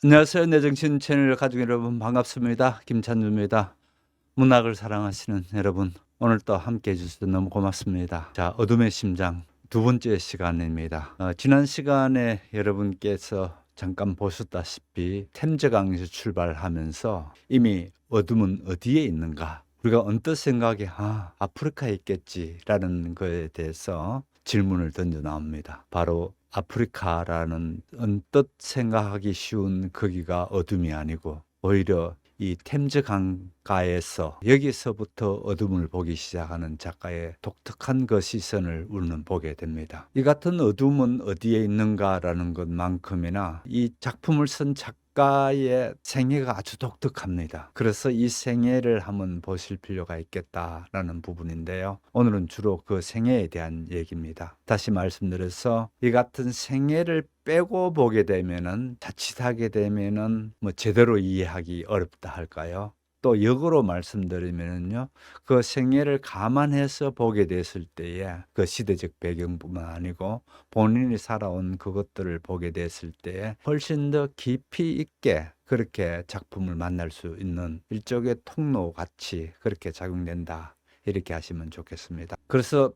안녕하세요. 내 정신 채널 가족 여러분 반갑습니다. 김찬주입니다. 문학을 사랑하시는 여러분, 오늘 또 함께 해주셔서 너무 고맙습니다. 자, 어둠의 심장 두 번째 시간입니다. 지난 시간에 여러분께서 잠깐 보셨다시피 템즈강에서 출발하면서 이미 어둠은 어디에 있는가, 우리가 언뜻 생각에 아프리카에 있겠지라는 거에 대해서 질문을 던져 나옵니다. 바로 아프리카라는 언뜻 생각하기 쉬운 거기가 어둠이 아니고 오히려 이 템즈 강가에서 여기서부터 어둠을 보기 시작하는 작가의 독특한 그 시선을 우리는 보게 됩니다. 이 같은 어둠은 어디에 있는가라는 것만큼이나 이 작품을 쓴 작가의 생애가 아주 독특합니다. 그래서 이 생애를 한번 보실 필요가 있겠다라는 부분인데요. 오늘은 주로 그 생애에 대한 얘기입니다. 다시 말씀드려서 이 같은 생애를 빼고 보게 되면은, 자칫하게 되면은 제대로 이해하기 어렵다 할까요? 또 역으로 말씀드리면은요, 그 생애를 감안해서 보게 됐을 때에 그 시대적 배경뿐만 아니고 본인이 살아온 그것들을 보게 됐을 때에 훨씬 더 깊이 있게 그렇게 작품을 만날 수 있는 일종의 통로 같이 그렇게 작용된다, 이렇게 하시면 좋겠습니다. 그래서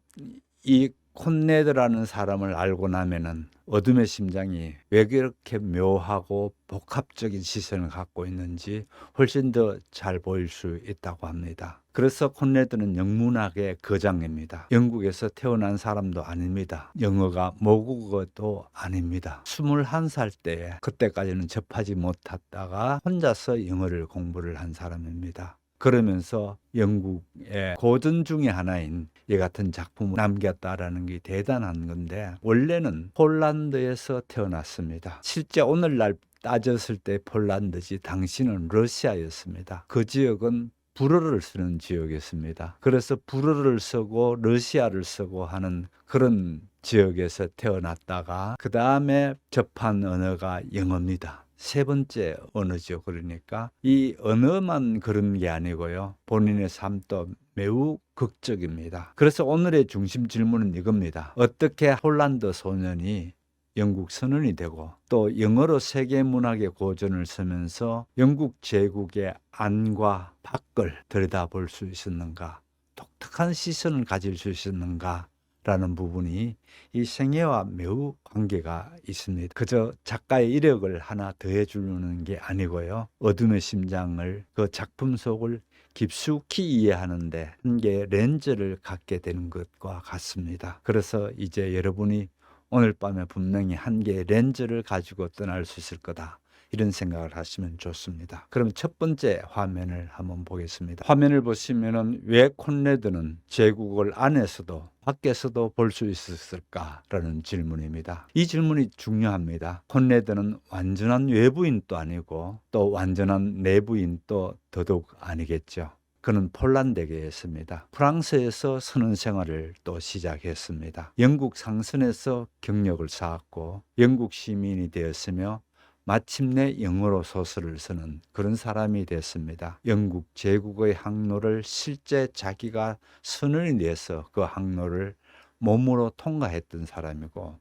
이 콘레드라는 사람을 알고 나면은 어둠의 심장이 왜 그렇게 묘하고 복합적인 시선을 갖고 있는지 훨씬 더 잘 보일 수 있다고 합니다. 그래서 콘레드는 영문학의 거장입니다. 영국에서 태어난 사람도 아닙니다. 영어가 모국어도 아닙니다. 21살 때에, 그때까지는 접하지 못하다가 혼자서 영어를 공부를 한 사람입니다. 그러면서 영국의 고전 중에 하나인 이 같은 작품을 남겼다라는 게 대단한 건데, 원래는 폴란드에서 태어났습니다. 실제 오늘날 따졌을 때 폴란드지 당시는 러시아였습니다. 그 지역은 불어를 쓰는 지역이었습니다. 그래서 불어를 쓰고 러시아를 쓰고 하는 그런 지역에서 태어났다가 그 다음에 접한 언어가 영어입니다. 세 번째 언어죠. 그러니까 이 언어만 그런 게 아니고요, 본인의 삶도 매우 극적입니다. 그래서 오늘의 중심 질문은 이겁니다. 어떻게 폴란드 소년이 영국 선원이 되고 또 영어로 세계 문학의 고전을 쓰면서 영국 제국의 안과 밖을 들여다볼 수 있었는가, 독특한 시선을 가질 수 있었는가 라는 부분이 이 생애와 매우 관계가 있습니다. 그저 작가의 이력을 하나 더해 주는 게 아니고요, 어둠의 심장을, 그 작품 속을 깊숙이 이해하는데 한 개의 렌즈를 갖게 되는 것과 같습니다. 그래서 이제 여러분이 오늘 밤에 분명히 한 개의 렌즈를 가지고 떠날 수 있을 거다, 이런 생각을 하시면 좋습니다. 그럼 첫 번째 화면을 한번 보겠습니다. 화면을 보시면은 왜 콘레드는 제국을 안에서도 밖에서도 볼 수 있었을까라는 질문입니다. 이 질문이 중요합니다. 콘레드는 완전한 외부인도 아니고 또 완전한 내부인도 더더욱 아니겠죠. 그는 폴란드계였습니다. 프랑스에서 선원 생활을 또 시작했습니다. 영국 상선에서 경력을 쌓았고 영국 시민이 되었으며 마침내 영어로 소설을 쓰는 그런 사람이 됐습니다. 영국 제국의 항로를 실제 자기가 선원이 돼서 그 항로를 몸으로 통과했던 사람이고,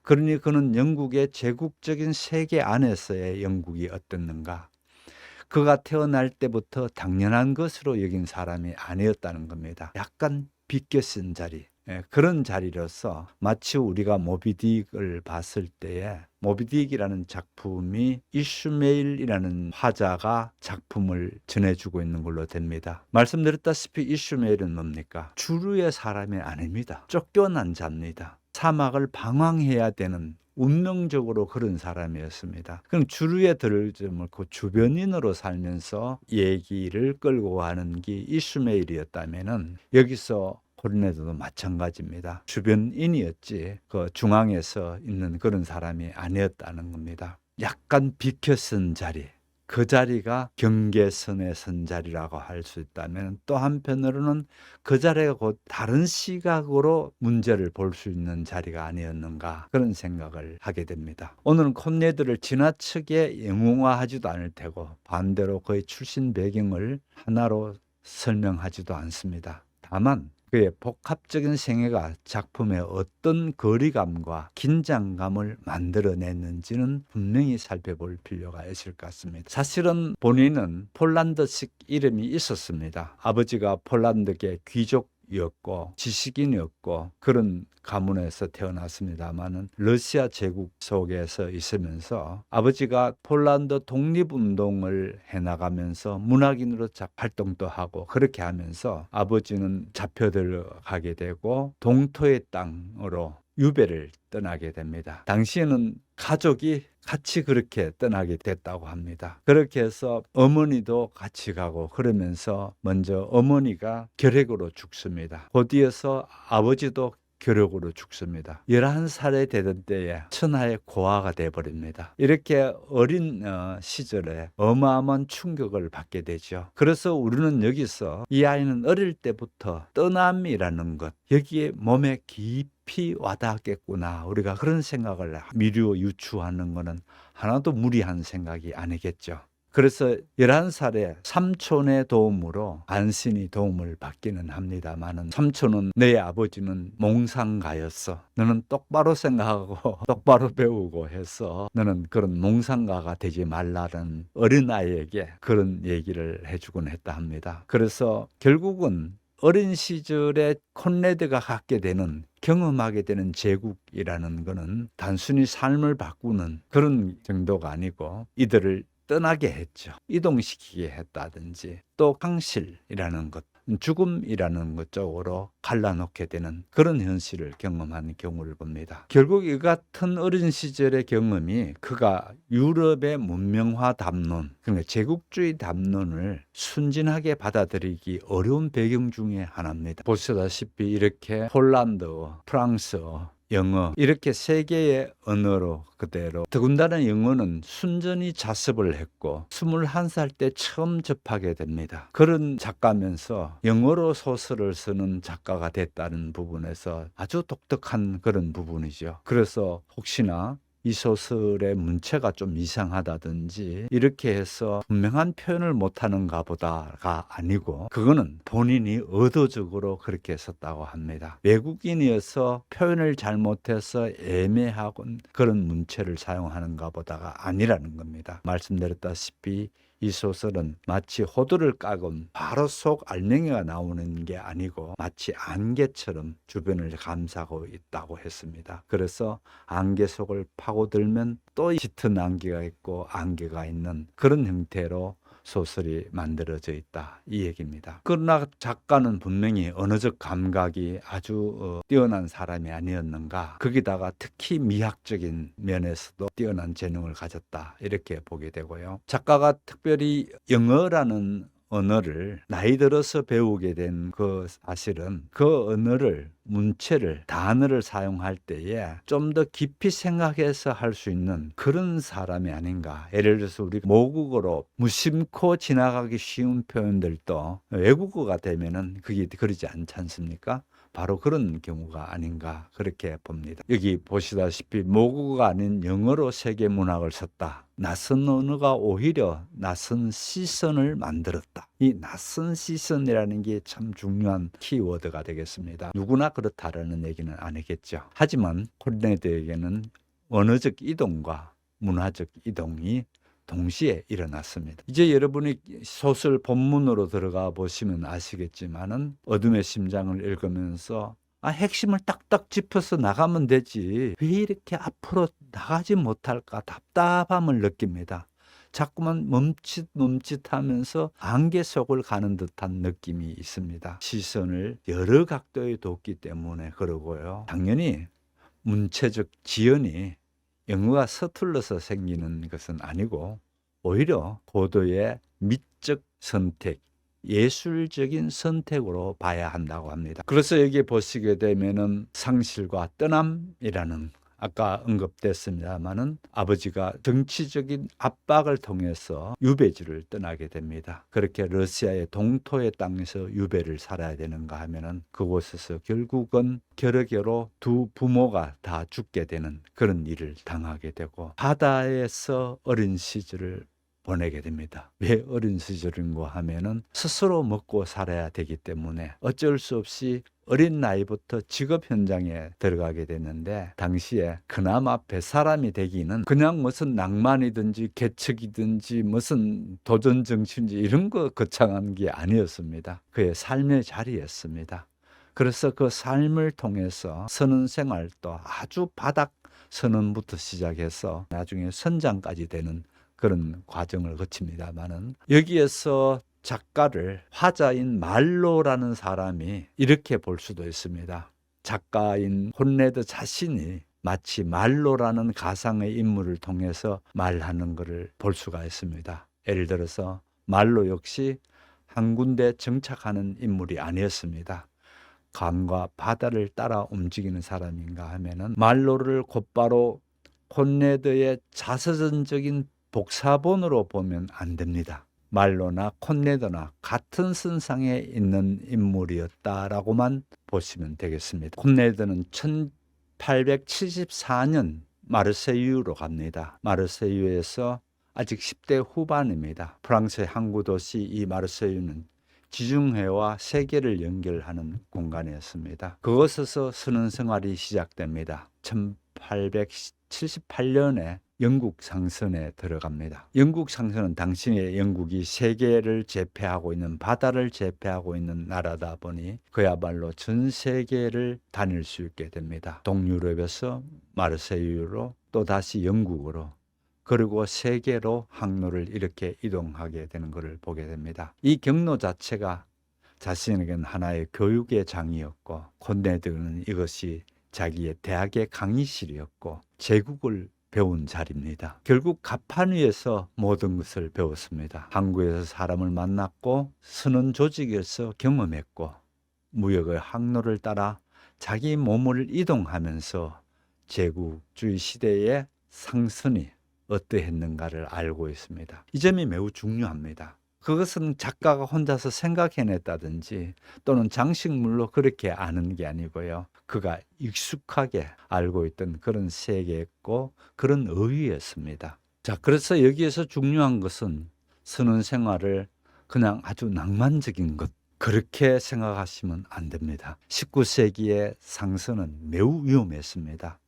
그러니 그는 영국의 제국적인 세계 안에서의 영국이 어땠는가, 그가 태어날 때부터 당연한 것으로 여긴 사람이 아니었다는 겁니다. 약간 비껴쓴 자리, 그런 자리로서 마치 우리가 모비딕을 봤을 때에, 모비딕이라는 작품이 이슈메일이라는 화자가 작품을 전해주고 있는 걸로 됩니다. 말씀드렸다시피 이슈메일은 뭡니까? 주류의 사람이 아닙니다. 쫓겨난 자입니다. 사막을 방황해야 되는 운명적으로 그런 사람이었습니다. 그럼 주류에 들지 않고 주변인으로 살면서 얘기를 끌고 가는 게 이슈메일이었다면은, 여기서 콘레드도 마찬가지입니다. 주변인이었지 그 중앙에서 있는 그런 사람이 아니었다는 겁니다. 약간 비켜선 자리, 그 자리가 경계선에 선 자리라고 할 수 있다면, 또 한편으로는 그 자리가 곧 다른 시각으로 문제를 볼 수 있는 자리가 아니었는가, 그런 생각을 하게 됩니다. 오늘은 콘레드를 지나치게 영웅화하지도 않을 테고 반대로 그의 출신 배경을 하나로 설명하지도 않습니다. 다만 그의 복합적인 생애가 작품에 어떤 거리감과 긴장감을 만들어냈는지는 분명히 살펴볼 필요가 있을 것 같습니다. 사실은 본인은 폴란드식 이름이 있었습니다. 아버지가 폴란드계 귀족이었고 지식인이었고 그런 가문에서 태어났습니다마는 러시아 제국 속에서 있으면서 아버지가 폴란드 독립운동을 해나가면서 문학인으로 활동도 하고 그렇게 하면서 아버지는 잡혀 들어가게 되고 동토의 땅으로 유배를 떠나게 됩니다. 당시에는 가족이 같이 그렇게 떠나게 됐다고 합니다. 그렇게 해서 어머니도 같이 가고 그러면서 먼저 어머니가 결핵으로 죽습니다. 곧이어서 아버지도 결핵으로 죽습니다. 11살이 되던 때에 천하의 고아가 되어버립니다. 이렇게 어린 시절에 어마어마한 충격을 받게 되죠. 그래서 우리는 여기서 이 아이는 어릴 때부터 떠남이라는 것, 여기에 몸에 깊이 와닿았겠구나. 우리가 그런 생각을 미루어 유추하는 것은 하나도 무리한 생각이 아니겠죠. 그래서 11살에 삼촌의 도움으로 간신히 도움을 받기는 합니다만은 삼촌은 내 아버지는 몽상가였어. 너는 똑바로 생각하고 똑바로 배우고 해서 너는 그런 몽상가가 되지 말라는 어린아이에게 그런 얘기를 해주곤 했다 합니다. 그래서 결국은 어린 시절에 콘레드가 갖게 되는 경험하게 되는 제국이라는 것은 단순히 삶을 바꾸는 그런 정도가 아니고 이들을 떠나게 했죠. 이동시키게 했다든지 또 황실이라는 것, 죽음이라는 것 쪽으로 갈라놓게 되는 그런 현실을 경험하는 경우를 봅니다. 결국 이 같은 어린 시절의 경험이 그가 유럽의 문명화 담론, 그러니까 제국주의 담론을 순진하게 받아들이기 어려운 배경 중에 하나입니다. 보시다시피 이렇게 폴란드어, 프랑스어, 영어 이렇게 세 개의 언어로 그대로 더군다나 영어는 순전히 자습을 했고 21살 때 처음 접하게 됩니다. 그런 작가면서 영어로 소설을 쓰는 작가가 됐다는 부분에서 아주 독특한 그런 부분이죠. 그래서 혹시나 이 소설의 문체가 좀 이상하다든지 이렇게 해서 분명한 표현을 못하는가 보다가 아니고 그거는 본인이 의도적으로 그렇게 썼다고 합니다. 외국인이어서 표현을 잘못해서 애매하고 그런 문체를 사용하는가 보다가 아니라는 겁니다. 말씀드렸다시피 이 소설은 마치 호두를 까건 바로 속 알맹이가 나오는 게 아니고 마치 안개처럼 주변을 감싸고 있다고 했습니다. 그래서 안개 속을 파고들면 또 짙은 안개가 있고 안개가 있는 그런 형태로 소설이 만들어져 있다 이 얘기입니다. 그러나 작가는 분명히 언어적 감각이 아주 뛰어난 사람이 아니었는가. 거기다가 특히 미학적인 면에서도 뛰어난 재능을 가졌다 이렇게 보게 되고요. 작가가 특별히 영어라는 언어를 나이 들어서 배우게 된 그 사실은 그 언어를 문체를 단어를 사용할 때에 좀 더 깊이 생각해서 할 수 있는 그런 사람이 아닌가. 예를 들어서 우리 모국어로 무심코 지나가기 쉬운 표현들도 외국어가 되면은 그게 그러지 않지 않습니까? 바로 그런 경우가 아닌가 그렇게 봅니다. 여기 보시다시피 모국어가 아닌 영어로 세계 문학을 썼다. 낯선 언어가 오히려 낯선 시선을 만들었다. 이 낯선 시선이라는 게 참 중요한 키워드가 되겠습니다. 누구나 그렇다라는 얘기는 아니겠죠. 하지만 콘레드에게는 언어적 이동과 문화적 이동이 동시에 일어났습니다. 이제 여러분이 소설 본문으로 들어가 보시면 아시겠지만은 어둠의 심장을 읽으면서 핵심을 딱딱 짚어서 나가면 되지 왜 이렇게 앞으로 나가지 못할까 답답함을 느낍니다. 자꾸만 멈칫멈칫하면서 안개 속을 가는 듯한 느낌이 있습니다. 시선을 여러 각도에 뒀기 때문에 그러고요. 당연히 문체적 지연이 영어가 서툴러서 생기는 것은 아니고 오히려 고도의 미적 선택, 예술적인 선택으로 봐야 한다고 합니다. 그래서 여기 보시게 되면은 상실과 떠남이라는 아까 언급됐습니다마는 아버지가 정치적인 압박을 통해서 유배지를 떠나게 됩니다. 그렇게 러시아의 동토의 땅에서 유배를 살아야 되는가 하면은 그곳에서 결국은 결핵으로 두 부모가 다 죽게 되는 그런 일을 당하게 되고 바다에서 어린 시절을 보내게 됩니다. 왜 어린 시절인고 하면은 스스로 먹고 살아야 되기 때문에 어쩔 수 없이 어린 나이부터 직업 현장에 들어가게 됐는데, 당시에 그나마 뱃사람이 되기는 그냥 무슨 낭만이든지 계책이든지 무슨 도전 정신인지 이런 거 거창한 게 아니었습니다. 그의 삶의 자리였습니다. 그래서 그 삶을 통해서 선언 생활도 아주 바닥 선언부터 시작해서 나중에 선장까지 되는 그런 과정을 거칩니다만은, 여기에서 작가를 화자인 말로라는 사람이 이렇게 볼 수도 있습니다. 작가인 콘레드 자신이 마치 말로라는 가상의 인물을 통해서 말하는 것을 볼 수가 있습니다. 예를 들어서 말로 역시 한 군데 정착하는 인물이 아니었습니다. 강과 바다를 따라 움직이는 사람인가 하면은, 말로를 곧바로 콘레드의 자서전적인 복사본으로 보면 안 됩니다. 말로나 콘레드나 같은 선상에 있는 인물이었다라고만 보시면 되겠습니다. 콘레드는 1874년 마르세유로 갑니다. 마르세유에서 아직 10대 후반입니다. 프랑스의 항구 도시 이 마르세유는 지중해와 세계를 연결하는 공간이었습니다. 그곳에서 선언 생활이 시작됩니다. 1878년에 영국 상선에 들어갑니다. 영국 상선은 당시에 영국이 세계를 제패하고 있는, 바다를 제패하고 있는 나라다 보니 그야말로 전 세계를 다닐 수 있게 됩니다. 동유럽에서 마르세유로 또 다시 영국으로, 그리고 세계로 항로를 이렇게 이동하게 되는 것을 보게 됩니다. 이 경로 자체가 자신에게는 하나의 교육의 장이었고, 콘레드는 이것이 자기의 대학의 강의실이었고 제국을 배운 자리입니다. 결국 갑판 위에서 모든 것을 배웠습니다. 항구에서 사람을 만났고 선원 조직에서 경험했고, 무역의 항로를 따라 자기 몸을 이동하면서 제국주의 시대의 상선이 어떠했는가를 알고 있습니다. 이 점이 매우 중요합니다. 그것은 작가가 혼자서 생각해냈다든지 또는 장식물로 그렇게 아는 게 아니고요. 그가 익숙하게 알고 있던 그런 세계였고 그런 의의였습니다. 자, 그래서 여기에서 중요한 것은 선원 생활을 그냥 아주 낭만적인 것, 그렇게 생각하시면 안 됩니다. 19세기의 상선은 매우 위험했습니다.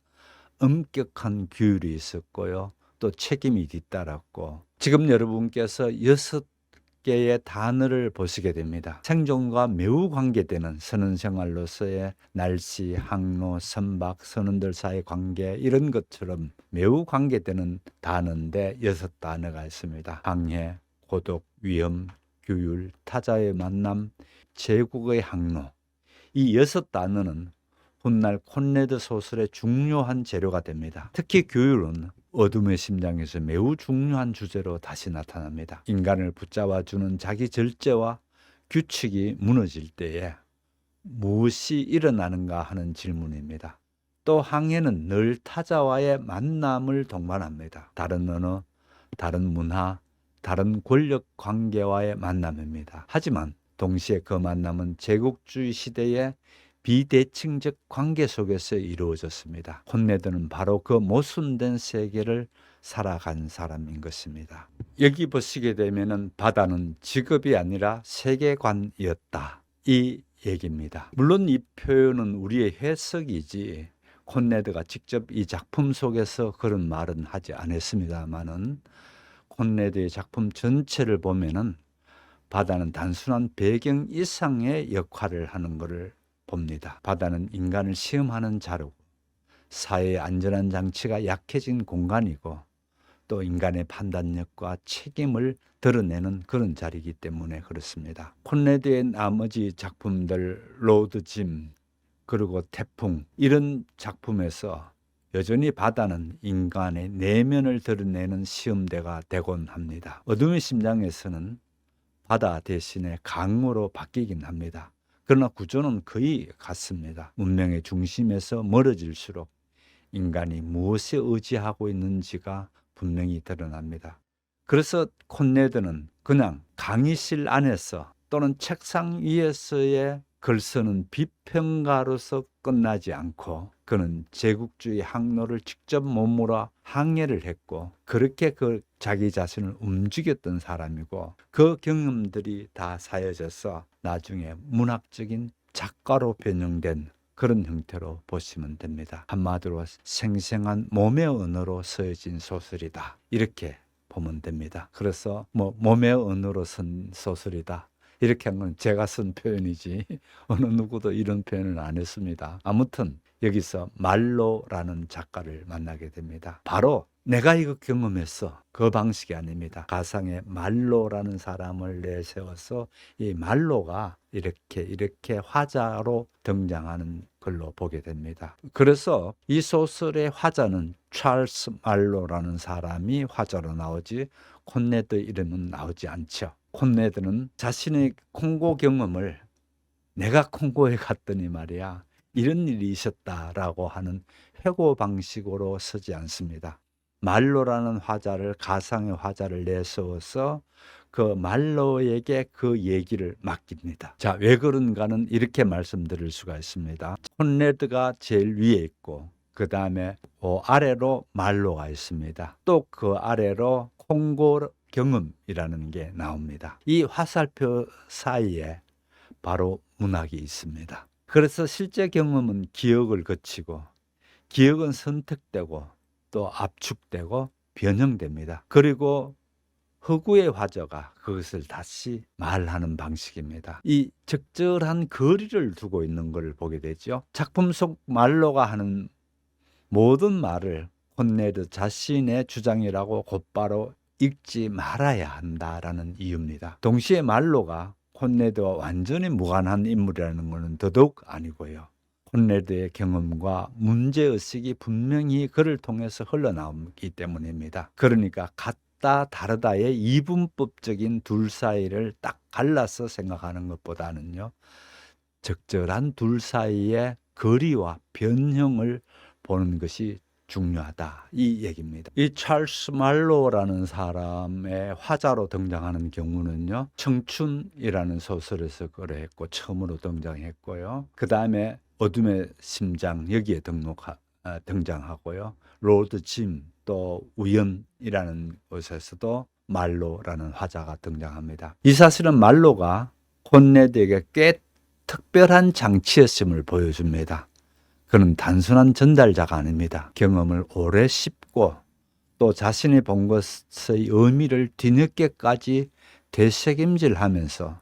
엄격한 규율이 있었고요. 또 책임이 뒤따랐고, 지금 여러분께서 6개의 단어를 보시게 됩니다. 생존과 매우 관계되는 선원생활로서의 날씨, 항로, 선박, 선원들 사이의 관계, 이런 것처럼 매우 관계되는 단어인데 6단어가 있습니다. 방해, 고독, 위험, 규율, 타자의 만남, 제국의 항로. 이 6단어는 훗날 콘레드 소설의 중요한 재료가 됩니다. 특히 규율은 어둠의 심장에서 매우 중요한 주제로 다시 나타납니다. 인간을 붙잡아주는 자기 절제와 규칙이 무너질 때에 무엇이 일어나는가 하는 질문입니다. 또 항해는 늘 타자와의 만남을 동반합니다. 다른 언어, 다른 문화, 다른 권력 관계와의 만남입니다. 하지만 동시에 그 만남은 제국주의 시대의 비대칭적 관계 속에서 이루어졌습니다. 콘레드는 바로 그 모순된 세계를 살아간 사람인 것입니다. 여기 보시게 되면은 바다는 직업이 아니라 세계관이었다, 이 얘기입니다. 물론 이 표현은 우리의 해석이지 콘레드가 직접 이 작품 속에서 그런 말은 하지 않았습니다만은, 콘레드의 작품 전체를 보면은 바다는 단순한 배경 이상의 역할을 하는 것을 봅니다. 바다는 인간을 시험하는 자료고, 사회의 안전한 장치가 약해진 공간이고, 또 인간의 판단력과 책임을 드러내는 그런 자리이기 때문에 그렇습니다. 콘레드의 나머지 작품들, 로드 짐, 그리고 태풍, 이런 작품에서 여전히 바다는 인간의 내면을 드러내는 시험대가 되곤 합니다. 어둠의 심장에서는 바다 대신에 강으로 바뀌긴 합니다. 그러나 구조는 거의 같습니다. 문명의 중심에서 멀어질수록 인간이 무엇에 의지하고 있는지가 분명히 드러납니다. 그래서 콘레드는 그냥 강의실 안에서 또는 책상 위에서의 글 쓰는 비평가로서 끝나지 않고 그는 제국주의 항로를 직접 몸으로 항해를 했고 그렇게 그 자기 자신을 움직였던 사람이고 그 경험들이 다 쌓여져서 나중에 문학적인 작가로 변형된 그런 형태로 보시면 됩니다. 한마디로 생생한 몸의 언어로 쓰여진 소설이다. 이렇게 보면 됩니다. 그래서 몸의 언어로 쓴 소설이다. 이렇게 한 건 제가 쓴 표현이지 어느 누구도 이런 표현을 안 했습니다. 아무튼 여기서 말로라는 작가를 만나게 됩니다. 바로 내가 이거 경험했어. 그 방식이 아닙니다. 가상의 말로라는 사람을 내세워서 이 말로가 이렇게 화자로 등장하는 걸로 보게 됩니다. 그래서 이 소설의 화자는 찰스 말로라는 사람이 화자로 나오지 콘네드 이름은 나오지 않죠. 콘네드는 자신의 콩고 경험을 내가 콩고에 갔더니 말이야 이런 일이 있었다라고 하는 회고 방식으로 쓰지 않습니다. 말로라는 화자를 가상의 화자를 내세워서 그 말로에게 그 얘기를 맡깁니다. 자, 왜 그런가는 이렇게 말씀드릴 수가 있습니다. 콘레드가 제일 위에 있고 그 다음에 아래로 말로가 있습니다. 또 그 아래로 콩고 경험이라는 게 나옵니다. 이 화살표 사이에 바로 문학이 있습니다. 그래서 실제 경험은 기억을 거치고 기억은 선택되고 또 압축되고 변형됩니다. 그리고 허구의 화자가 그것을 다시 말하는 방식입니다. 이 적절한 거리를 두고 있는 것을 보게 되죠. 작품 속 말로가 하는 모든 말을 콘네드 자신의 주장이라고 곧바로 읽지 말아야 한다라는 이유입니다. 동시에 말로가 콘네드와 완전히 무관한 인물이라는 것은 더더욱 아니고요. 콘네드의 경험과 문제의식이 분명히 그를 통해서 흘러나오기 때문입니다. 그러니까 같다 다르다의 이분법적인 둘 사이를 딱 갈라서 생각하는 것보다는요. 적절한 둘 사이의 거리와 변형을 보는 것이 중요하다 이 얘기입니다. 이 찰스 말로라는 사람의 화자로 등장하는 경우는요. 청춘이라는 소설에서 그랬고 처음으로 등장했고요. 그 다음에 어둠의 심장 여기에 등장하고요. 로드 짐 또 우연이라는 곳에서도 말로라는 화자가 등장합니다. 이 사실은 말로가 콘네드에게 꽤 특별한 장치였음을 보여줍니다. 그는 단순한 전달자가 아닙니다. 경험을 오래 씹고 또 자신이 본 것의 의미를 뒤늦게까지 되새김질하면서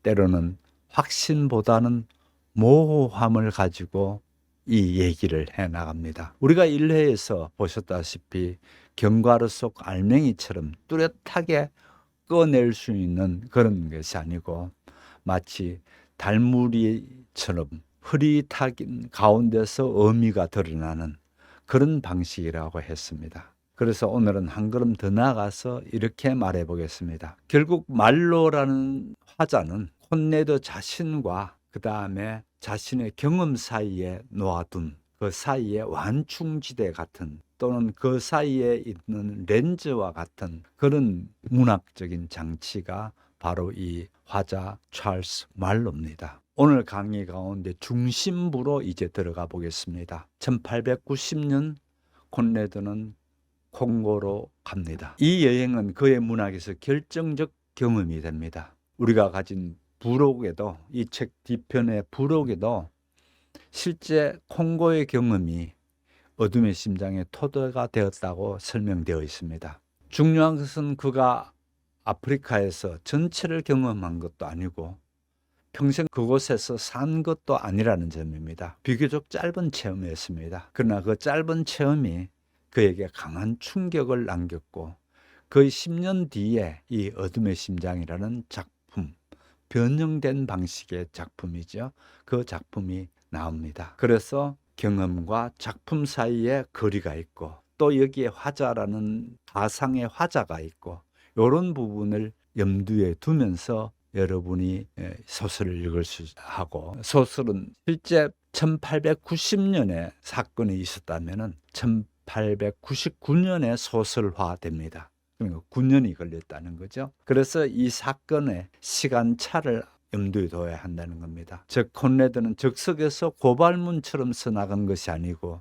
때로는 확신보다는 모호함을 가지고 이 얘기를 해나갑니다. 우리가 1회에서 보셨다시피 견과류 속 알맹이처럼 뚜렷하게 꺼낼 수 있는 그런 것이 아니고 마치 달무리처럼 흐릿하긴 가운데서 의미가 드러나는 그런 방식이라고 했습니다. 그래서 오늘은 한 걸음 더 나아가서 이렇게 말해 보겠습니다. 결국 말로라는 화자는 콘네드 자신과 그 다음에 자신의 경험 사이에 놓아둔 그 사이에 완충지대 같은 또는 그 사이에 있는 렌즈와 같은 그런 문학적인 장치가 바로 이 화자 찰스 말로입니다. 오늘 강의 가운데 중심부로 이제 들어가 보겠습니다. 1890년 콘레드는 콩고로 갑니다. 이 여행은 그의 문학에서 결정적 경험이 됩니다. 우리가 가진 부록에도 이 책 뒤편의 부록에도 실제 콩고의 경험이 어둠의 심장의 토대가 되었다고 설명되어 있습니다. 중요한 것은 그가 아프리카에서 전체를 경험한 것도 아니고 평생 그곳에서 산 것도 아니라는 점입니다. 비교적 짧은 체험이었습니다. 그러나 그 짧은 체험이 그에게 강한 충격을 남겼고 거의 10년 뒤에 이 어둠의 심장이라는 작품, 변형된 방식의 작품이죠. 그 작품이 나옵니다. 그래서 경험과 작품 사이에 거리가 있고 또 여기에 화자라는 가상의 화자가 있고 이런 부분을 염두에 두면서 여러분이 소설을 읽을 수 하고 소설은 실제 1890년에 사건이 있었다면 1899년에 소설화됩니다. 그러니까 9년이 걸렸다는 거죠. 그래서 이 사건의 시간차를 염두에 둬야 한다는 겁니다. 즉 콘레드는 즉석에서 고발문처럼 써나간 것이 아니고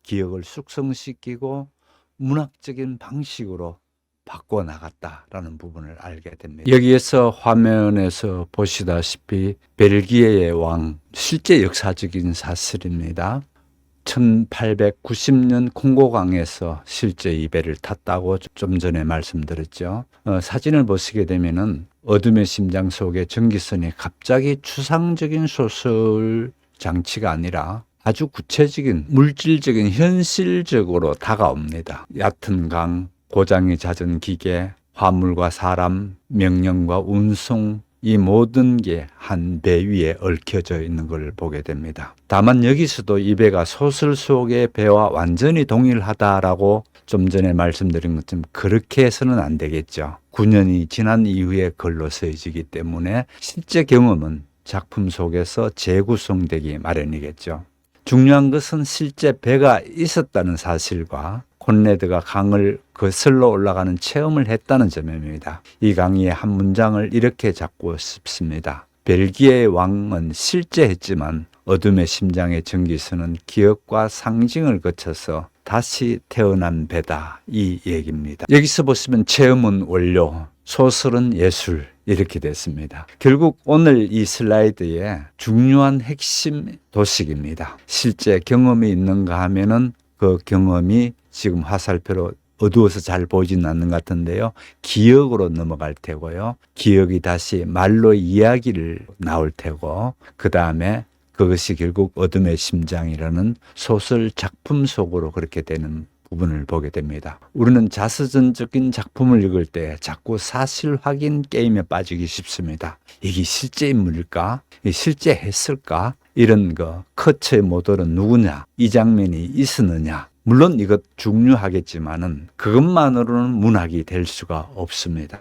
기억을 숙성시키고 문학적인 방식으로 바꿔나갔다라는 부분을 알게 됩니다. 여기에서 화면에서 보시다시피 벨기에의 왕, 실제 역사적인 사실입니다. 1890년 콩고강에서 실제 이 배를 탔다고 좀 전에 말씀드렸죠. 사진을 보시게 되면은 어둠의 심장 속에 전기선이 갑자기 추상적인 소설 장치가 아니라 아주 구체적인 물질적인 현실적으로 다가옵니다. 얕은 강, 고장이 잦은 기계, 화물과 사람, 명령과 운송, 이 모든 게 한 배 위에 얽혀져 있는 걸 보게 됩니다. 다만 여기서도 이 배가 소설 속의 배와 완전히 동일하다라고 좀 전에 말씀드린 것처럼 그렇게 해서는 안 되겠죠. 9년이 지난 이후에 글로 쓰여지기 때문에 실제 경험은 작품 속에서 재구성되기 마련이겠죠. 중요한 것은 실제 배가 있었다는 사실과 콘레드가 강을 거슬러 올라가는 체험을 했다는 점입니다. 이 강의의 한 문장을 이렇게 잡고 싶습니다. 벨기에의 왕은 실제 했지만 어둠의 심장의 전기선은 기억과 상징을 거쳐서 다시 태어난 배다, 이 얘기입니다. 여기서 보시면 체험은 원료, 소설은 예술, 이렇게 됐습니다. 결국 오늘 이 슬라이드의 중요한 핵심 도식입니다. 실제 경험이 있는가 하면은 그 경험이 지금 화살표로 어두워서 잘 보이지는 않는 것 같은데요. 기억으로 넘어갈 테고요. 기억이 다시 말로 이야기를 나올 테고, 그 다음에 그것이 결국 어둠의 심장이라는 소설 작품 속으로 그렇게 되는 부분을 보게 됩니다. 우리는 자서전적인 작품을 읽을 때 자꾸 사실 확인 게임에 빠지기 쉽습니다. 이게 실제 인물일까? 실제 했을까? 이런 거, 커처의 모델은 누구냐? 이 장면이 있었느냐? 물론 이것 중요하겠지만은 그것만으로는 문학이 될 수가 없습니다.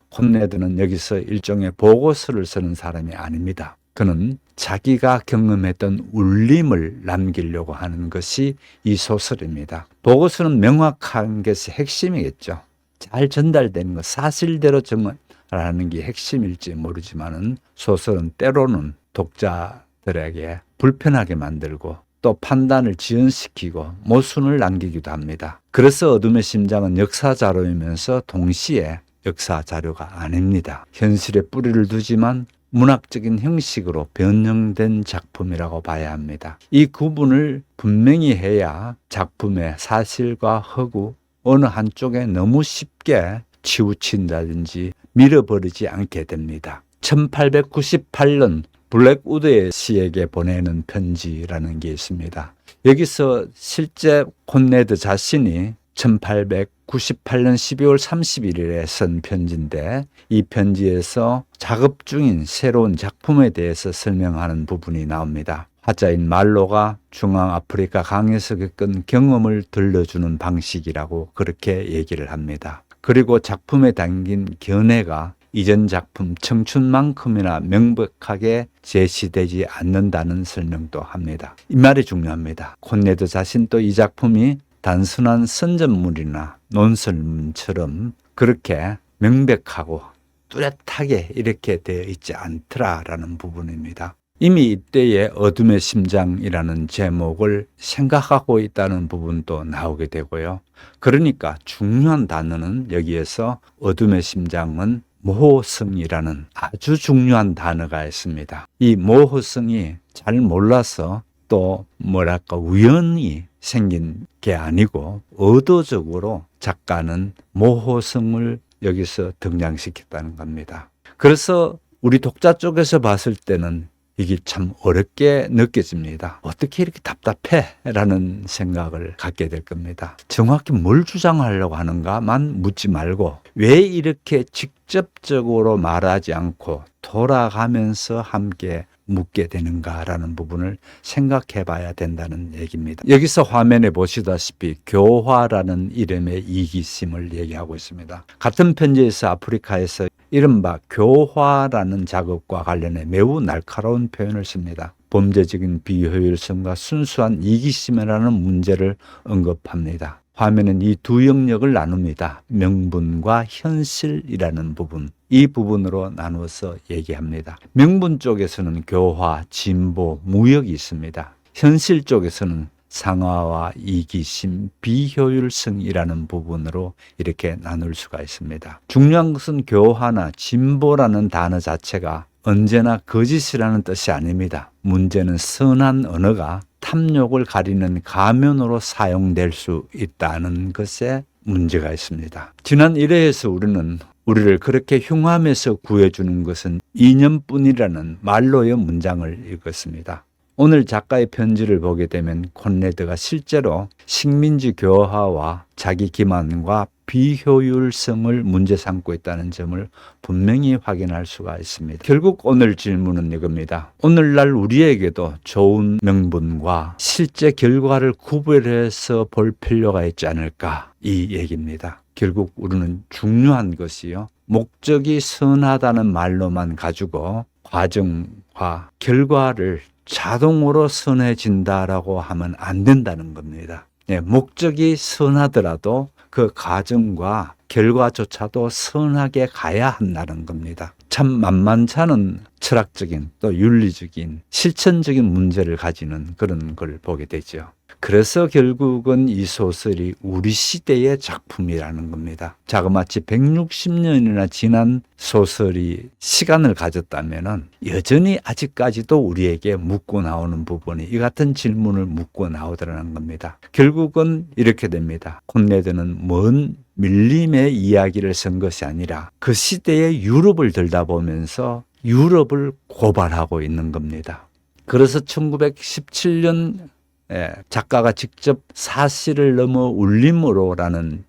콘레드는 여기서 일종의 보고서를 쓰는 사람이 아닙니다. 그는 자기가 경험했던 울림을 남기려고 하는 것이 이 소설입니다. 보고서는 명확한 것이 핵심이겠죠. 잘 전달되는 것, 사실대로 전달하는 게 핵심일지 모르지만은 소설은 때로는 독자들에게 불편하게 만들고 또 판단을 지연시키고 모순을 남기기도 합니다. 그래서 어둠의 심장은 역사자료이면서 동시에 역사자료가 아닙니다. 현실에 뿌리를 두지만 문학적인 형식으로 변형된 작품이라고 봐야 합니다. 이 구분을 분명히 해야 작품의 사실과 허구 어느 한쪽에 너무 쉽게 치우친다든지 밀어버리지 않게 됩니다. 1898년 블랙우드의 시에게 보내는 편지라는 게 있습니다. 여기서 실제 콘레드 자신이 1898년 12월 31일에 쓴 편지인데 이 편지에서 작업 중인 새로운 작품에 대해서 설명하는 부분이 나옵니다. 화자인 말로가 중앙아프리카 강에서 겪은 경험을 들려주는 방식이라고 그렇게 얘기를 합니다. 그리고 작품에 담긴 견해가 이전 작품 청춘만큼이나 명백하게 제시되지 않는다는 설명도 합니다. 이 말이 중요합니다. 콘레드 자신도 이 작품이 단순한 선전물이나 논설문처럼 그렇게 명백하고 뚜렷하게 이렇게 되어 있지 않더라라는 부분입니다. 이미 이때의 어둠의 심장이라는 제목을 생각하고 있다는 부분도 나오게 되고요. 그러니까 중요한 단어는 여기에서 어둠의 심장은 모호성이라는 아주 중요한 단어가 있습니다. 이 모호성이 잘 몰라서 또 우연히 생긴 게 아니고 의도적으로 작가는 모호성을 여기서 등장시켰다는 겁니다. 그래서 우리 독자 쪽에서 봤을 때는 이게 참 어렵게 느껴집니다. 어떻게 이렇게 답답해? 라는 생각을 갖게 될 겁니다. 정확히 뭘 주장하려고 하는가만 묻지 말고 왜 이렇게 직접적으로 말하지 않고 돌아가면서 함께 묻게 되는가라는 부분을 생각해 봐야 된다는 얘기입니다. 여기서 화면에 보시다시피 교화라는 이름의 이기심을 얘기하고 있습니다. 같은 편지에서 아프리카에서 이른바 교화라는 작업과 관련해 매우 날카로운 표현을 씁니다. 범죄적인 비효율성과 순수한 이기심이라는 문제를 언급합니다. 화면은 이 두 영역을 나눕니다. 명분과 현실이라는 부분, 이 부분으로 나누어서 얘기합니다. 명분 쪽에서는 교화, 진보, 무역이 있습니다. 현실 쪽에서는 상하와 이기심, 비효율성이라는 부분으로 이렇게 나눌 수가 있습니다. 중요한 것은 교화나 진보라는 단어 자체가 언제나 거짓이라는 뜻이 아닙니다. 문제는 선한 언어가 탐욕을 가리는 가면으로 사용될 수 있다는 것에 문제가 있습니다. 지난 1회에서 우리를 그렇게 흉함에서 구해주는 것은 이념뿐이라는 말로의 문장을 읽었습니다. 오늘 작가의 편지를 보게 되면 콘레드가 실제로 식민지 교화와 자기 기만과 비효율성을 문제 삼고 있다는 점을 분명히 확인할 수가 있습니다. 결국 오늘 질문은 이겁니다. 오늘날 우리에게도 좋은 명분과 실제 결과를 구별해서 볼 필요가 있지 않을까, 이 얘기입니다. 결국 우리는 중요한 것이요, 목적이 선하다는 말로만 가지고 과정과 결과를 자동으로 선해진다라고 하면 안 된다는 겁니다. 목적이 선하더라도 그 과정과 결과조차도 선하게 가야 한다는 겁니다. 참 만만치 않은 철학적인 또 윤리적인 실천적인 문제를 가지는 그런 걸 보게 되죠. 그래서 결국은 이 소설이 우리 시대의 작품이라는 겁니다. 자그마치 160년이나 지난 소설이 시간을 가졌다면 여전히 아직까지도 우리에게 묻고 나오는 부분이 이 같은 질문을 묻고 나오더라는 겁니다. 결국은 이렇게 됩니다. 콘레드는 먼 밀림의 이야기를 쓴 것이 아니라 그 시대의 유럽을 들여다보면서 유럽을 고발하고 있는 겁니다. 그래서 1917년 작가가 직접 사실을 넘어 울림으로라는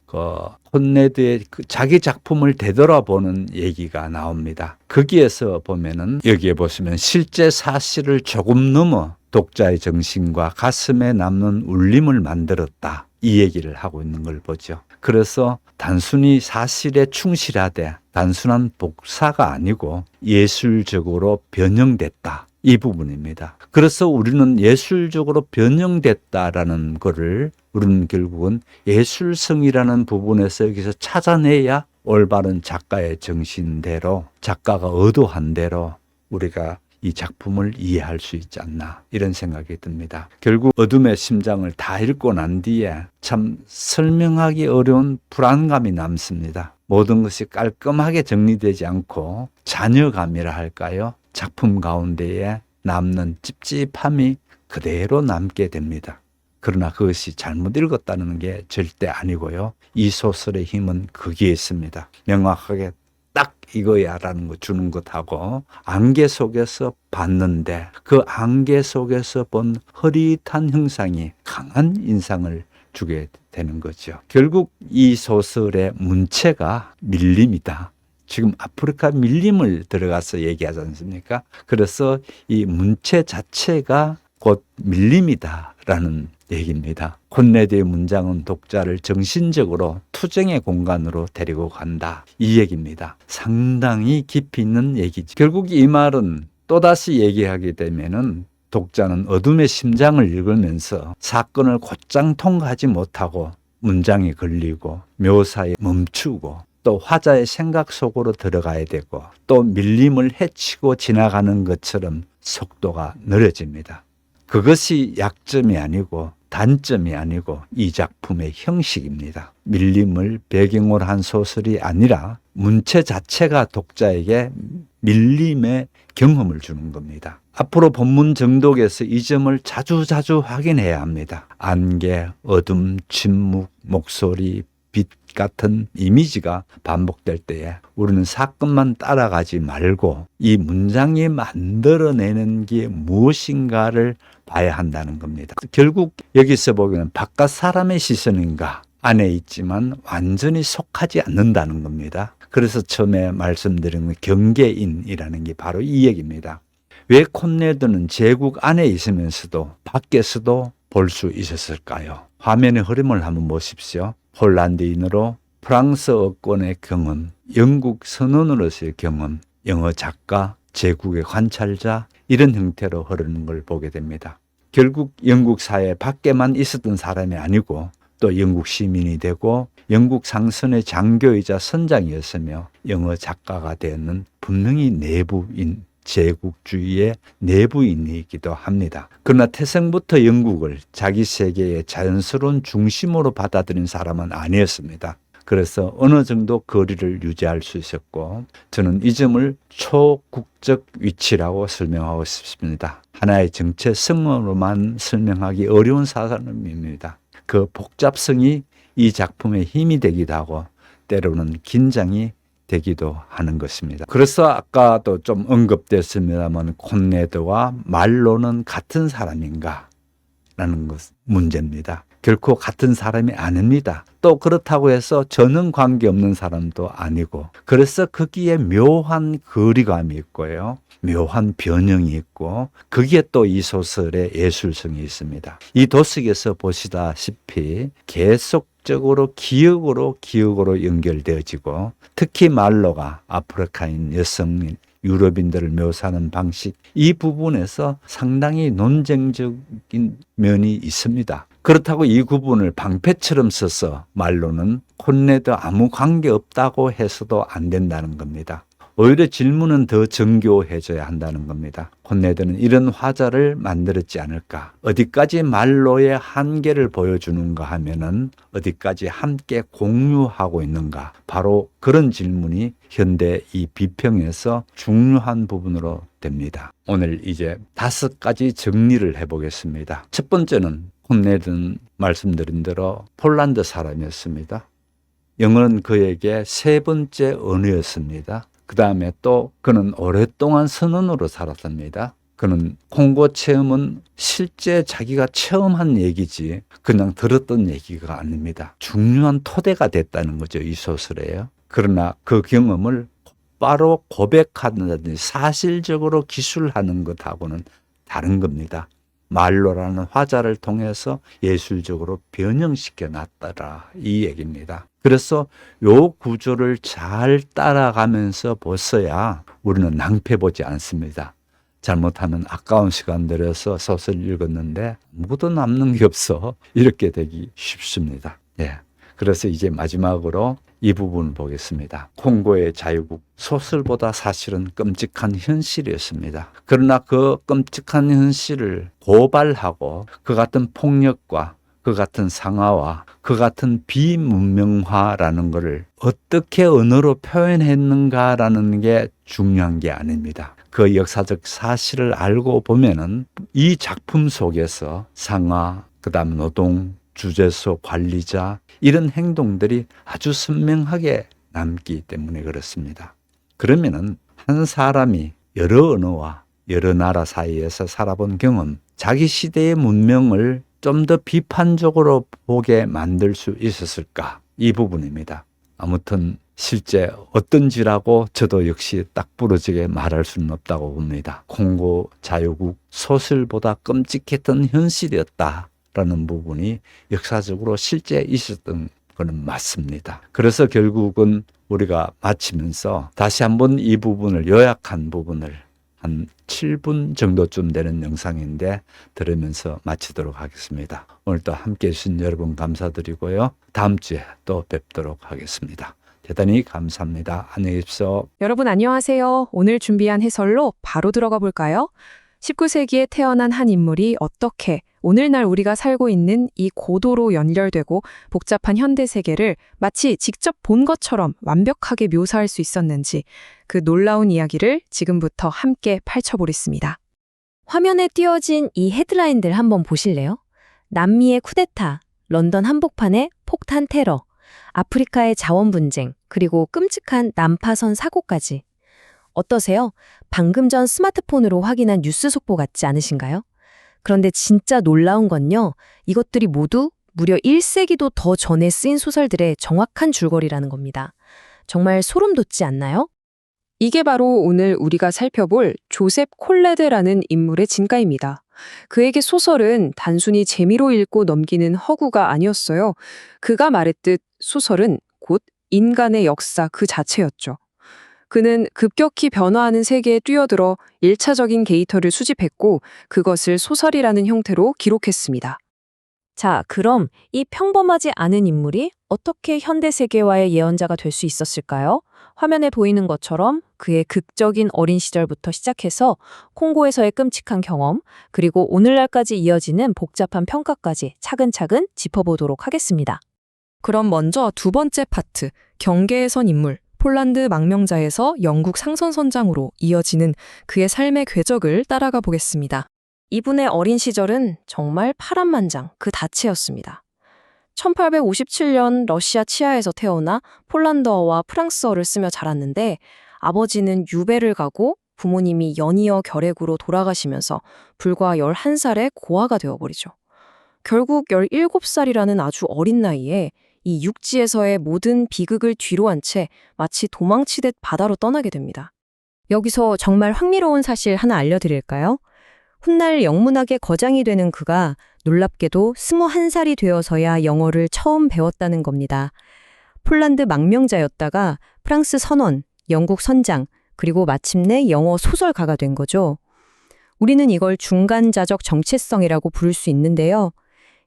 콘레드의 자기 작품을 되돌아보는 얘기가 나옵니다. 거기에서 보면은, 여기에 보시면 실제 사실을 조금 넘어 독자의 정신과 가슴에 남는 울림을 만들었다, 이 얘기를 하고 있는 걸 보죠. 그래서 단순히 사실에 충실하되 단순한 복사가 아니고 예술적으로 변형됐다, 이 부분입니다. 그래서 우리는 예술적으로 변형됐다라는 것을 우리는 결국은 예술성이라는 부분에서 여기서 찾아내야 올바른 작가의 정신대로, 작가가 의도한 대로 우리가 이 작품을 이해할 수 있지 않나, 이런 생각이 듭니다. 결국 어둠의 심장을 다 읽고 난 뒤에 참 설명하기 어려운 불안감이 남습니다. 모든 것이 깔끔하게 정리되지 않고 잔여감이라 할까요? 작품 가운데에 남는 찝찝함이 그대로 남게 됩니다. 그러나 그것이 잘못 읽었다는 게 절대 아니고요. 이 소설의 힘은 거기에 있습니다. 명확하게 딱 이거야라는 거 주는 것하고, 안개 속에서 봤는데 그 안개 속에서 본 흐릿한 형상이 강한 인상을 주게 되는 거죠. 결국 이 소설의 문체가 밀림이다. 지금 아프리카 밀림을 들어가서 얘기하지 않습니까? 그래서 이 문체 자체가 곧 밀림이다라는 얘기입니다. 콘레드의 문장은 독자를 정신적으로 투쟁의 공간으로 데리고 간다, 이 얘기입니다. 상당히 깊이 있는 얘기죠. 결국 이 말은 또다시 얘기하게 되면은 독자는 어둠의 심장을 읽으면서 사건을 곧장 통과하지 못하고 문장이 걸리고 묘사에 멈추고 또 화자의 생각 속으로 들어가야 되고 또 밀림을 헤치고 지나가는 것처럼 속도가 느려집니다. 그것이 약점이 아니고 단점이 아니고 이 작품의 형식입니다. 밀림을 배경으로 한 소설이 아니라 문체 자체가 독자에게 밀림의 경험을 주는 겁니다. 앞으로 본문 정독에서 이 점을 자주자주 확인해야 합니다. 안개, 어둠, 침묵, 목소리, 빛 같은 이미지가 반복될 때에 우리는 사건만 따라가지 말고 이 문장이 만들어내는 게 무엇인가를 봐야 한다는 겁니다. 결국 여기서 보기에는 바깥 사람의 시선인가 안에 있지만 완전히 속하지 않는다는 겁니다. 그래서 처음에 말씀드린 경계인이라는 게 바로 이 얘기입니다. 왜 콘레드는 제국 안에 있으면서도 밖에서도 볼 수 있었을까요? 화면의 흐름을 한번 보십시오. 폴란드인으로 프랑스어권의 경험, 영국 선원으로서의 경험, 영어 작가, 제국의 관찰자, 이런 형태로 흐르는 걸 보게 됩니다. 결국 영국 사회 밖에만 있었던 사람이 아니고 또 영국 시민이 되고 영국 상선의 장교이자 선장이었으며 영어 작가가 되는 분명히 내부인 제국주의의 내부인이기도 합니다. 그러나 태생부터 영국을 자기 세계의 자연스러운 중심으로 받아들인 사람은 아니었습니다. 그래서 어느 정도 거리를 유지할 수 있었고 저는 이 점을 초국적 위치라고 설명하고 싶습니다. 하나의 정체성으로만 설명하기 어려운 사람입니다. 그 복잡성이 이 작품의 힘이 되기도 하고 때로는 긴장이 되기도 하는 것입니다. 그래서 아까도 좀 언급됐습니다만 콘레드와 말로는 같은 사람인가? 라는 것 문제입니다. 결코 같은 사람이 아닙니다. 또 그렇다고 해서 저는 관계없는 사람도 아니고 그래서 거기에 묘한 거리감이 있고요. 묘한 변형이 있고 거기에 또 이 소설의 예술성이 있습니다. 이 도식에서 보시다시피 계속적으로 기억으로 연결되어지고 특히 말로가 아프리카인 여성인 유럽인들을 묘사하는 방식 이 부분에서 상당히 논쟁적인 면이 있습니다. 그렇다고 이 구분을 방패처럼 써서 말로는 콘레드 아무 관계 없다고 해서도 안 된다는 겁니다. 오히려 질문은 더 정교해져야 한다는 겁니다. 콘레드는 이런 화자를 만들었지 않을까? 어디까지 말로의 한계를 보여주는가 하면은 어디까지 함께 공유하고 있는가? 바로 그런 질문이 현대 이 비평에서 중요한 부분으로 됩니다. 오늘 이제 5가지 정리를 해보겠습니다. 첫 번째는 콘레드는 말씀드린 대로 폴란드 사람이었습니다. 영어는 그에게 3번째 언어였습니다. 그 다음에 또 그는 오랫동안 선원으로 살았습니다. 그는 콩고 체험은 실제 자기가 체험한 얘기지 그냥 들었던 얘기가 아닙니다. 중요한 토대가 됐다는 거죠. 이 소설에요. 그러나 그 경험을 바로 고백하든지 사실적으로 기술하는 것하고는 다른 겁니다. 말로라는 화자를 통해서 예술적으로 변형시켜 놨더라 이 얘기입니다. 그래서 요 구조를 잘 따라가면서 보셔야 우리는 낭패보지 않습니다. 잘못하면 아까운 시간 들여서 소설 읽었는데 아무것도 남는 게 없어 이렇게 되기 쉽습니다. 예. 그래서 이제 마지막으로 이 부분을 보겠습니다. 콩고의 자유국 소설보다 사실은 끔찍한 현실이었습니다. 그러나 그 끔찍한 현실을 고발하고 그 같은 폭력과 그 같은 상하와 그 같은 비문명화라는 것을 어떻게 언어로 표현했는가라는 게 중요한 게 아닙니다. 그 역사적 사실을 알고 보면은 이 작품 속에서 상하, 그다음 노동, 주재소 관리자 이런 행동들이 아주 선명하게 남기 때문에 그렇습니다. 그러면은 한 사람이 여러 언어와 여러 나라 사이에서 살아본 경험, 자기 시대의 문명을 좀 더 비판적으로 보게 만들 수 있었을까? 이 부분입니다. 아무튼 실제 어떤지라고 저도 역시 딱 부러지게 말할 수는 없다고 봅니다. 콩고 자유국 소설보다 끔찍했던 현실이었다라는 부분이 역사적으로 실제 있었던 거는 맞습니다. 그래서 결국은 우리가 마치면서 다시 한번 이 부분을 요약한 부분을 한 7분 정도쯤 되는 영상인데 들으면서 마치도록 하겠습니다. 오늘도 함께해 주신 여러분 감사드리고요. 다음 주에 또 뵙도록 하겠습니다. 대단히 감사합니다. 안녕히 계십시오. 여러분 안녕하세요. 오늘 준비한 해설로 바로 들어가 볼까요? 19세기에 태어난 한 인물이 어떻게 오늘날 우리가 살고 있는 이 고도로 연결되고 복잡한 현대 세계를 마치 직접 본 것처럼 완벽하게 묘사할 수 있었는지 그 놀라운 이야기를 지금부터 함께 펼쳐보겠습니다. 화면에 띄어진 이 헤드라인들 한번 보실래요? 남미의 쿠데타, 런던 한복판의 폭탄 테러, 아프리카의 자원 분쟁, 그리고 끔찍한 난파선 사고까지. 어떠세요? 방금 전 스마트폰으로 확인한 뉴스 속보 같지 않으신가요? 그런데 진짜 놀라운 건요. 이것들이 모두 무려 1세기도 더 전에 쓰인 소설들의 정확한 줄거리라는 겁니다. 정말 소름 돋지 않나요? 이게 바로 오늘 우리가 살펴볼 조셉 콜레드라는 인물의 진가입니다. 그에게 소설은 단순히 재미로 읽고 넘기는 허구가 아니었어요. 그가 말했듯 소설은 곧 인간의 역사 그 자체였죠. 그는 급격히 변화하는 세계에 뛰어들어 1차적인 데이터를 수집했고 그것을 소설이라는 형태로 기록했습니다. 자, 그럼 이 평범하지 않은 인물이 어떻게 현대 세계화의 예언자가 될 수 있었을까요? 화면에 보이는 것처럼 그의 극적인 어린 시절부터 시작해서 콩고에서의 끔찍한 경험, 그리고 오늘날까지 이어지는 복잡한 평가까지 차근차근 짚어보도록 하겠습니다. 그럼 먼저 두 번째 파트, 경계에 선 인물, 폴란드 망명자에서 영국 상선선장으로 이어지는 그의 삶의 궤적을 따라가 보겠습니다. 이분의 어린 시절은 정말 파란만장 그 자체였습니다. 1857년 러시아 치아에서 태어나 폴란드어와 프랑스어를 쓰며 자랐는데 아버지는 유배를 가고 부모님이 연이어 결핵으로 돌아가시면서 불과 11살에 고아가 되어버리죠. 결국 17살이라는 아주 어린 나이에 이 육지에서의 모든 비극을 뒤로 한 채 마치 도망치듯 바다로 떠나게 됩니다. 여기서 정말 흥미로운 사실 하나 알려드릴까요? 훗날 영문학의 거장이 되는 그가 놀랍게도 21살이 되어서야 영어를 처음 배웠다는 겁니다. 폴란드 망명자였다가 프랑스 선원, 영국 선장, 그리고 마침내 영어 소설가가 된 거죠. 우리는 이걸 중간자적 정체성이라고 부를 수 있는데요.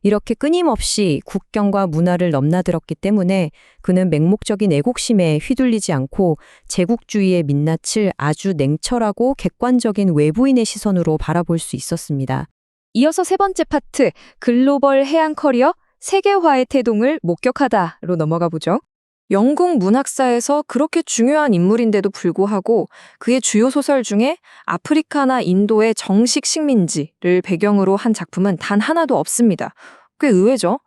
이렇게 끊임없이 국경과 문화를 넘나들었기 때문에 그는 맹목적인 애국심에 휘둘리지 않고 제국주의의 민낯을 아주 냉철하고 객관적인 외부인의 시선으로 바라볼 수 있었습니다. 이어서 세 번째 파트, 글로벌 해양 커리어, 세계화의 태동을 목격하다로 넘어가 보죠. 영국 문학사에서 그렇게 중요한 인물인데도 불구하고 그의 주요 소설 중에 아프리카나 인도의 정식 식민지를 배경으로 한 작품은 단 하나도 없습니다. 꽤 의외죠?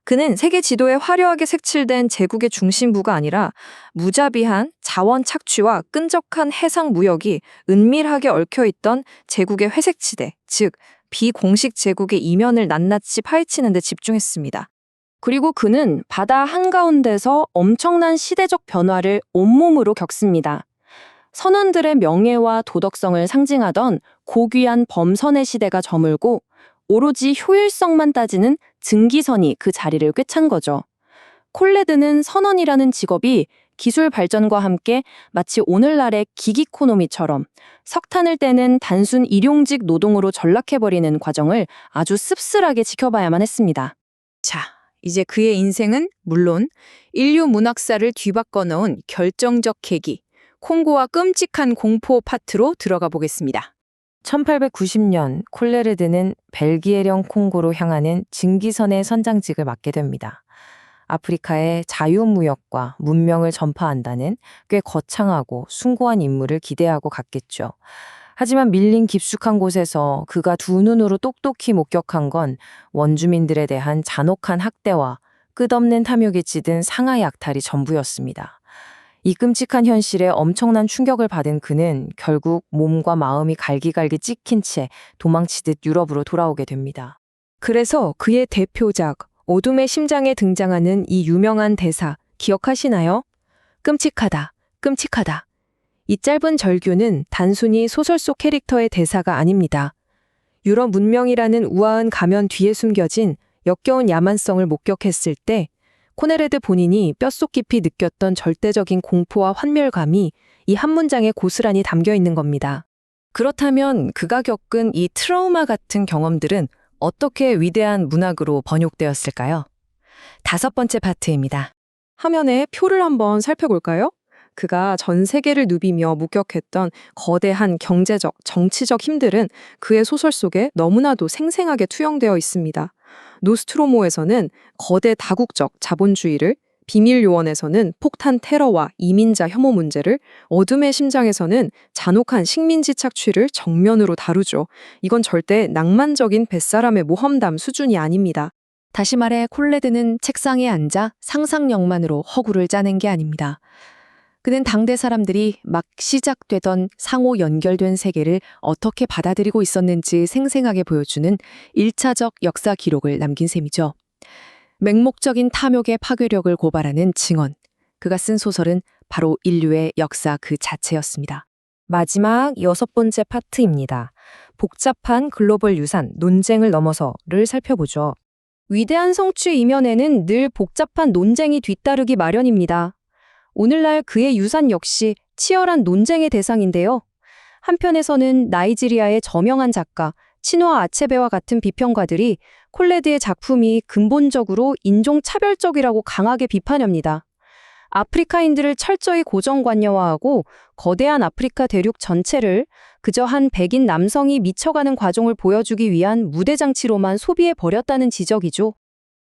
그는 세계 지도에 화려하게 색칠된 제국의 중심부가 아니라 무자비한 자원 착취와 끈적한 해상 무역이 은밀하게 얽혀있던 제국의 회색지대, 즉 비공식 제국의 이면을 낱낱이 파헤치는 데 집중했습니다. 그리고 그는 바다 한가운데서 엄청난 시대적 변화를 온몸으로 겪습니다. 선원들의 명예와 도덕성을 상징하던 고귀한 범선의 시대가 저물고 오로지 효율성만 따지는 증기선이 그 자리를 꿰찬 거죠. 콜레드는 선원이라는 직업이 기술 발전과 함께 마치 오늘날의 기기코노미처럼 석탄을 떼는 단순 일용직 노동으로 전락해버리는 과정을 아주 씁쓸하게 지켜봐야만 했습니다. 자, 이제 그의 인생은 물론 인류 문학사를 뒤바꿔 넣은 결정적 계기, 콩고와 끔찍한 공포 파트로 들어가 보겠습니다. 1890년 콜레르드는 벨기에령 콩고로 향하는 증기선의 선장직을 맡게 됩니다. 아프리카의 자유무역과 문명을 전파한다는 꽤 거창하고 숭고한 임무를 기대하고 갔겠죠. 하지만 밀린 깊숙한 곳에서 그가 두 눈으로 똑똑히 목격한 건 원주민들에 대한 잔혹한 학대와 끝없는 탐욕에 찌든 상하 약탈이 전부였습니다. 이 끔찍한 현실에 엄청난 충격을 받은 그는 결국 몸과 마음이 갈기갈기 찍힌 채 도망치듯 유럽으로 돌아오게 됩니다. 그래서 그의 대표작 어둠의 심장에 등장하는 이 유명한 대사 기억하시나요? 끔찍하다, 끔찍하다. 이 짧은 절규는 단순히 소설 속 캐릭터의 대사가 아닙니다. 유럽 문명이라는 우아한 가면 뒤에 숨겨진 역겨운 야만성을 목격했을 때 코네레드 본인이 뼛속 깊이 느꼈던 절대적인 공포와 환멸감이 이 한 문장에 고스란히 담겨 있는 겁니다. 그렇다면 그가 겪은 이 트라우마 같은 경험들은 어떻게 위대한 문학으로 번역되었을까요? 다섯 번째 파트입니다. 화면에 표를 한번 살펴볼까요? 그가 전 세계를 누비며 목격했던 거대한 경제적, 정치적 힘들은 그의 소설 속에 너무나도 생생하게 투영되어 있습니다. 노스트로모에서는 거대 다국적 자본주의를, 비밀요원에서는 폭탄 테러와 이민자 혐오 문제를, 어둠의 심장에서는 잔혹한 식민지 착취를 정면으로 다루죠. 이건 절대 낭만적인 뱃사람의 모험담 수준이 아닙니다. 다시 말해 콜레드는 책상에 앉아 상상력만으로 허구를 짜낸 게 아닙니다. 그는 당대 사람들이 막 시작되던 상호 연결된 세계를 어떻게 받아들이고 있었는지 생생하게 보여주는 1차적 역사 기록을 남긴 셈이죠. 맹목적인 탐욕의 파괴력을 고발하는 증언. 그가 쓴 소설은 바로 인류의 역사 그 자체였습니다. 마지막 여섯 번째 파트입니다. 복잡한 글로벌 유산, 논쟁을 넘어서를 살펴보죠. 위대한 성취 이면에는 늘 복잡한 논쟁이 뒤따르기 마련입니다. 오늘날 그의 유산 역시 치열한 논쟁의 대상인데요. 한편에서는 나이지리아의 저명한 작가 치노아 아체베와 같은 비평가들이 콜레드의 작품이 근본적으로 인종차별적이라고 강하게 비판합니다. 아프리카인들을 철저히 고정관념화하고 거대한 아프리카 대륙 전체를 그저 한 백인 남성이 미쳐가는 과정을 보여주기 위한 무대장치로만 소비해버렸다는 지적이죠.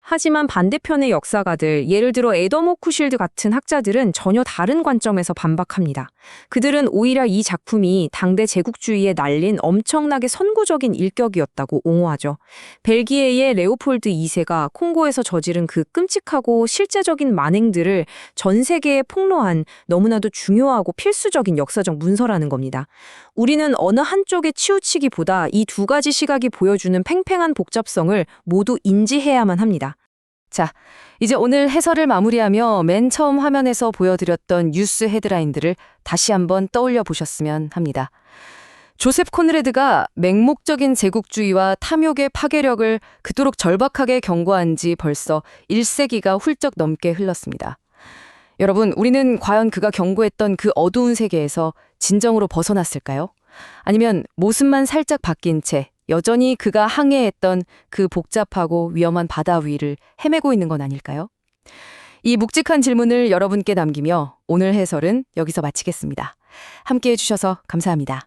하지만 반대편의 역사가들, 예를 들어 애덤 호쿠실드 같은 학자들은 전혀 다른 관점에서 반박합니다. 그들은 오히려 이 작품이 당대 제국주의에 날린 엄청나게 선구적인 일격이었다고 옹호하죠. 벨기에의 레오폴드 2세가 콩고에서 저지른 그 끔찍하고 실제적인 만행들을 전 세계에 폭로한 너무나도 중요하고 필수적인 역사적 문서라는 겁니다. 우리는 어느 한쪽에 치우치기보다 이 두 가지 시각이 보여주는 팽팽한 복잡성을 모두 인지해야만 합니다. 자, 이제 오늘 해설을 마무리하며 맨 처음 화면에서 보여드렸던 뉴스 헤드라인들을 다시 한번 떠올려 보셨으면 합니다. 조셉 코느레드가 맹목적인 제국주의와 탐욕의 파괴력을 그토록 절박하게 경고한 지 벌써 1세기가 훌쩍 넘게 흘렀습니다. 여러분, 우리는 과연 그가 경고했던 그 어두운 세계에서 진정으로 벗어났을까요? 아니면 모습만 살짝 바뀐 채 여전히 그가 항해했던 그 복잡하고 위험한 바다 위를 헤매고 있는 건 아닐까요? 이 묵직한 질문을 여러분께 남기며 오늘 해설은 여기서 마치겠습니다. 함께해 주셔서 감사합니다.